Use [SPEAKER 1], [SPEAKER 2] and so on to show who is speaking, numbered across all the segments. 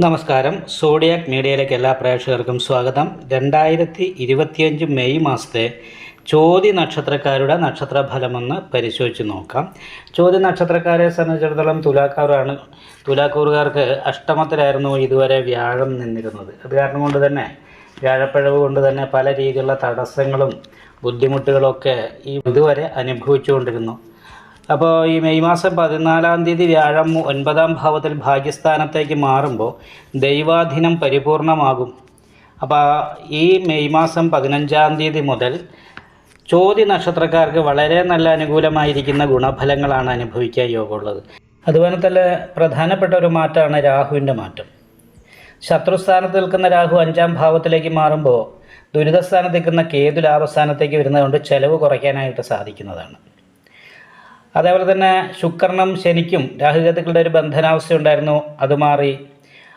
[SPEAKER 1] നമസ്കാരം. സോഡിയാക് മീഡിയയിലേക്ക് എല്ലാ പ്രേക്ഷകർക്കും സ്വാഗതം. 2025 മെയ് മാസത്തെ ചോതി നക്ഷത്രക്കാരുടെ നക്ഷത്രഫലമെന്ന് പരിശോധിച്ച് നോക്കാം. ചോതി നക്ഷത്രക്കാരെ സംബന്ധിച്ചിടത്തോളം തുലാക്കൂറുകാർക്ക് അഷ്ടമത്തിലായിരുന്നു ഇതുവരെ വ്യാഴം നിന്നിരുന്നത്. അത് കാരണം കൊണ്ട് തന്നെ വ്യാഴപ്പിഴവ് കൊണ്ട് തന്നെ പല രീതിയിലുള്ള തടസ്സങ്ങളും ബുദ്ധിമുട്ടുകളൊക്കെ ഇതുവരെ അനുഭവിച്ചുകൊണ്ടിരുന്നു. അപ്പോൾ ഈ മെയ് മാസം 14-ാം തീയതി വ്യാഴം 9-ാം ഭാവത്തിൽ ഭാഗ്യസ്ഥാനത്തേക്ക് മാറുമ്പോൾ ദൈവാധീനം പരിപൂർണമാകും. അപ്പോൾ ഈ മെയ് മാസം 15-ാം തീയതി മുതൽ ചോതി നക്ഷത്രക്കാർക്ക് വളരെ നല്ല അനുകൂലമായിരിക്കുന്ന ഗുണഫലങ്ങളാണ് അനുഭവിക്കാൻ യോഗമുള്ളത്. അതുപോലെ തന്നെ പ്രധാനപ്പെട്ട ഒരു മാറ്റമാണ് രാഹുവിൻ്റെ മാറ്റം. ശത്രുസ്ഥാനത്ത് നിൽക്കുന്ന രാഹു 5-ാം ഭാവത്തിലേക്ക് മാറുമ്പോൾ ദുരിതസ്ഥാനത്ത് നിൽക്കുന്ന കേതു ലാഭസ്ഥാനത്തേക്ക് വരുന്നതുകൊണ്ട് ചെലവ് കുറയ്ക്കാനായിട്ട് സാധിക്കുന്നതാണ്. അതേപോലെ തന്നെ ശുക്രനും ശനിക്കും രാഹുകേതുക്കളുടെ ഒരു ബന്ധനാവസ്ഥ ഉണ്ടായിരുന്നു, അത് മാറി.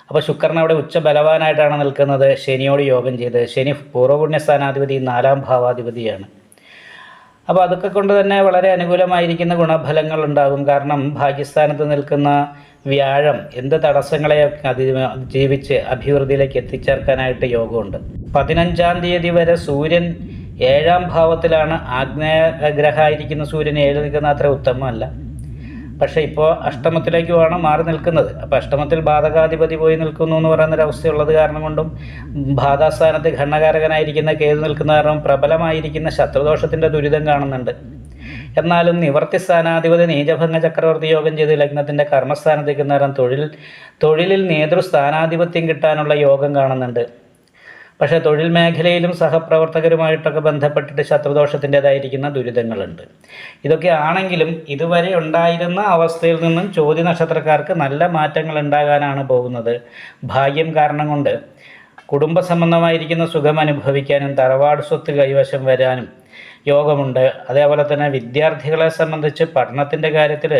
[SPEAKER 1] അപ്പോൾ ശുക്രൻ അവിടെ ഉച്ച ബലവാനായിട്ടാണ് നിൽക്കുന്നത്. ശനിയോട് യോഗം ചെയ്ത്, ശനി പൂർവ്വപുണ്യസ്ഥാനാധിപതി 4-ാം ഭാവാധിപതിയാണ്. അപ്പോൾ അതൊക്കെ കൊണ്ട് തന്നെ വളരെ അനുകൂലമായിരിക്കുന്ന ഗുണഫലങ്ങൾ ഉണ്ടാകും. കാരണം ഭാഗ്യസ്ഥാനത്ത് നിൽക്കുന്ന വ്യാഴം എന്ത് തടസ്സങ്ങളെയൊക്കെ അതിജീവിച്ച് അഭിവൃദ്ധിയിലേക്ക് എത്തിച്ചേർക്കാനായിട്ട് യോഗമുണ്ട്. 15-ാം തീയതി വരെ സൂര്യൻ 7-ാം ഭാവത്തിലാണ്. ആഗ്നേയഗ്രഹമായിരിക്കുന്ന സൂര്യൻ 7 നിൽക്കുന്ന അത്ര ഉത്തമമല്ല. പക്ഷേ ഇപ്പോൾ അഷ്ടമത്തിലേക്കുമാണ് മാറി നിൽക്കുന്നത്. അപ്പോൾ അഷ്ടമത്തിൽ ബാധകാധിപതി പോയി നിൽക്കുന്നു എന്ന് പറയുന്നൊരവസ്ഥയുള്ളത് കാരണം കൊണ്ടും ബാധാസ്ഥാനത്ത് ഘണ്ണകാരകനായിരിക്കുന്ന കേതു നിൽക്കുന്ന കാരണം പ്രബലമായിരിക്കുന്ന ശത്രുദോഷത്തിൻ്റെ ദുരിതം കാണുന്നുണ്ട്. എന്നാലും നിവർത്തി സ്ഥാനാധിപതി നീചഭംഗ ചക്രവർത്തി യോഗം ചെയ്ത് ലഗ്നത്തിൻ്റെ കർമ്മസ്ഥാനത്ത് നിൽക്കുന്ന കാരണം തൊഴിലിൽ നേതൃസ്ഥാനാധിപത്യം കിട്ടാനുള്ള യോഗം കാണുന്നുണ്ട്. പക്ഷേ തൊഴിൽ മേഖലയിലും സഹപ്രവർത്തകരുമായിട്ടൊക്കെ ബന്ധപ്പെട്ടിട്ട് ശത്രുദോഷത്തിൻ്റേതായിരിക്കുന്ന ദുരിതങ്ങളുണ്ട്. ഇതൊക്കെ ആണെങ്കിലും ഇതുവരെ ഉണ്ടായിരുന്ന അവസ്ഥയിൽ നിന്നും ചോതി നക്ഷത്രക്കാർക്ക് നല്ല മാറ്റങ്ങൾ ഉണ്ടാകാനാണ് പോകുന്നത്. ഭാഗ്യം കാരണം കൊണ്ട് കുടുംബ സംബന്ധമായിരിക്കുന്ന സുഖം അനുഭവിക്കാനും തറവാട് സ്വത്ത് കൈവശം വരാനും യോഗമുണ്ട്. അതേപോലെ തന്നെ വിദ്യാർത്ഥികളെ സംബന്ധിച്ച് പഠനത്തിൻ്റെ കാര്യത്തിൽ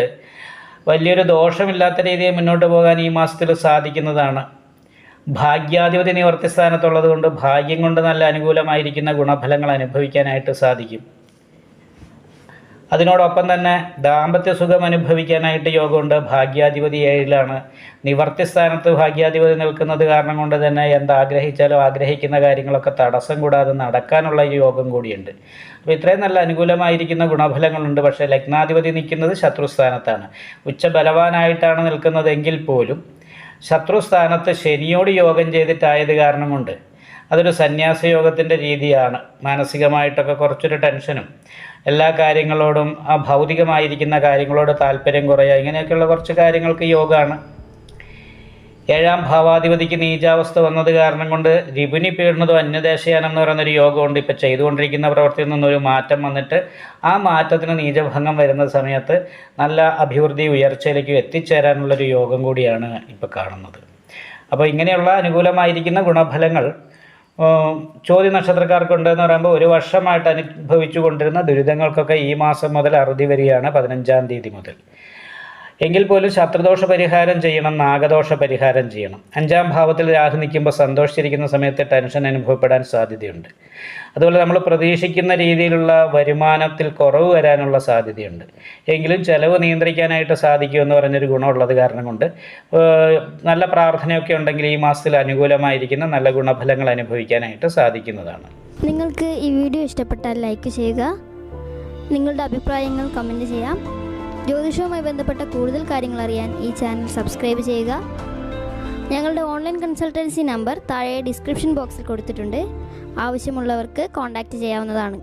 [SPEAKER 1] വലിയൊരു ദോഷമില്ലാത്ത രീതിയിൽ മുന്നോട്ട് പോകാൻ ഈ മാസത്തിൽ സാധിക്കുന്നതാണ്. ഭാഗ്യാധിപതി നിവർത്തി സ്ഥാനത്തുള്ളത് കൊണ്ട് ഭാഗ്യം കൊണ്ട് നല്ല അനുകൂലമായിരിക്കുന്ന ഗുണഫലങ്ങൾ അനുഭവിക്കാനായിട്ട് സാധിക്കും. അതിനോടൊപ്പം തന്നെ ദാമ്പത്യ സുഖം അനുഭവിക്കാനായിട്ട് യോഗമുണ്ട്. ഭാഗ്യാധിപതി 7-ലാണ്. നിവർത്തി സ്ഥാനത്ത് ഭാഗ്യാധിപതി നിൽക്കുന്നത് കാരണം കൊണ്ട് തന്നെ എന്താഗ്രഹിച്ചാലോ ആഗ്രഹിക്കുന്ന കാര്യങ്ങളൊക്കെ തടസ്സം കൂടാതെ നടക്കാനുള്ള ഈ യോഗം കൂടിയുണ്ട്. അപ്പോൾ ഇത്രയും നല്ല അനുകൂലമായിരിക്കുന്ന ഗുണഫലങ്ങളുണ്ട്. പക്ഷേ ലഗ്നാധിപതി നിൽക്കുന്നത് ശത്രുസ്ഥാനത്താണ്. ഉച്ചബലവാനായിട്ടാണ് നിൽക്കുന്നതെങ്കിൽ പോലും ശത്രുസ്ഥാനത്ത് ശനിയോട് യോഗം ചെയ്തിട്ടായത് കാരണം കൊണ്ട് അതൊരു സന്യാസയോഗത്തിൻ്റെ രീതിയാണ്. മാനസികമായിട്ടൊക്കെ കുറച്ചൊരു ടെൻഷനും എല്ലാ കാര്യങ്ങളോടും ഭൗതികമായിരിക്കുന്ന കാര്യങ്ങളോട് താല്പര്യം കുറയുക, ഇങ്ങനെയൊക്കെയുള്ള കുറച്ച് കാര്യങ്ങൾക്ക് യോഗമാണ്. 7-ാം ഭാവാധിപതിക്ക് നീചാവസ്ഥ വന്നത് കാരണം കൊണ്ട് രിപുനി പീഡനതോ അന്യദേശയാനം എന്ന് പറയുന്നൊരു യോഗമുണ്ട്. ഇപ്പോൾ ചെയ്തുകൊണ്ടിരിക്കുന്ന പ്രവൃത്തിയിൽ നിന്നൊരു മാറ്റം വന്നിട്ട് ആ മാറ്റത്തിന് നീചഭംഗം വരുന്ന സമയത്ത് നല്ല അഭിവൃദ്ധി ഉയർച്ചയിലേക്ക് എത്തിച്ചേരാനുള്ളൊരു യോഗം കൂടിയാണ് ഇപ്പോൾ കാണുന്നത്. അപ്പോൾ ഇങ്ങനെയുള്ള അനുകൂലമായിരിക്കുന്ന ഗുണഫലങ്ങൾ ചോതി നക്ഷത്രക്കാർക്കുണ്ടെന്ന് പറയുമ്പോൾ ഒരു വർഷമായിട്ട് അനുഭവിച്ചു കൊണ്ടിരുന്ന ദുരിതങ്ങൾക്കൊക്കെ ഈ മാസം മുതൽ അറുതി വരികയാണ്, 15-ാം തീയതി മുതൽ. എങ്കിൽ പോലും ശത്രുദോഷ പരിഹാരം ചെയ്യണം, നാഗദോഷ പരിഹാരം ചെയ്യണം. 5-ാം ഭാവത്തിൽ രാഹു നിൽക്കുമ്പോൾ സന്തോഷിച്ചിരിക്കുന്ന സമയത്ത് ടെൻഷൻ അനുഭവപ്പെടാൻ സാധ്യതയുണ്ട്. അതുപോലെ നമ്മൾ പ്രതീക്ഷിക്കുന്ന രീതിയിലുള്ള വരുമാനത്തിൽ കുറവ് വരാനുള്ള സാധ്യതയുണ്ട്. എങ്കിലും ചെലവ് നിയന്ത്രിക്കാനായിട്ട് സാധിക്കുമെന്ന് പറഞ്ഞൊരു ഗുണമുള്ളത് കാരണം കൊണ്ട് നല്ല പ്രാർത്ഥനയൊക്കെ ഉണ്ടെങ്കിൽ ഈ മാസത്തിൽ അനുകൂലമായിരിക്കുന്ന നല്ല ഗുണഫലങ്ങൾ അനുഭവിക്കാനായിട്ട് സാധിക്കുന്നതാണ്.
[SPEAKER 2] നിങ്ങൾക്ക് ഈ വീഡിയോ ഇഷ്ടപ്പെട്ടാൽ ലൈക്ക് ചെയ്യുക, നിങ്ങളുടെ അഭിപ്രായങ്ങൾ കമൻറ്റ് ചെയ്യാം. ജ്യോതിഷവുമായി ബന്ധപ്പെട്ട കൂടുതൽ കാര്യങ്ങൾ അറിയാൻ ഈ ചാനൽ സബ്സ്ക്രൈബ് ചെയ്യുക. ഞങ്ങളുടെ ഓൺലൈൻ കൺസൾട്ടൻസി നമ്പർ താഴെ ഡിസ്ക്രിപ്ഷൻ ബോക്സിൽ കൊടുത്തിട്ടുണ്ട്. ആവശ്യമുള്ളവർക്ക് കോൺടാക്റ്റ് ചെയ്യാവുന്നതാണ്.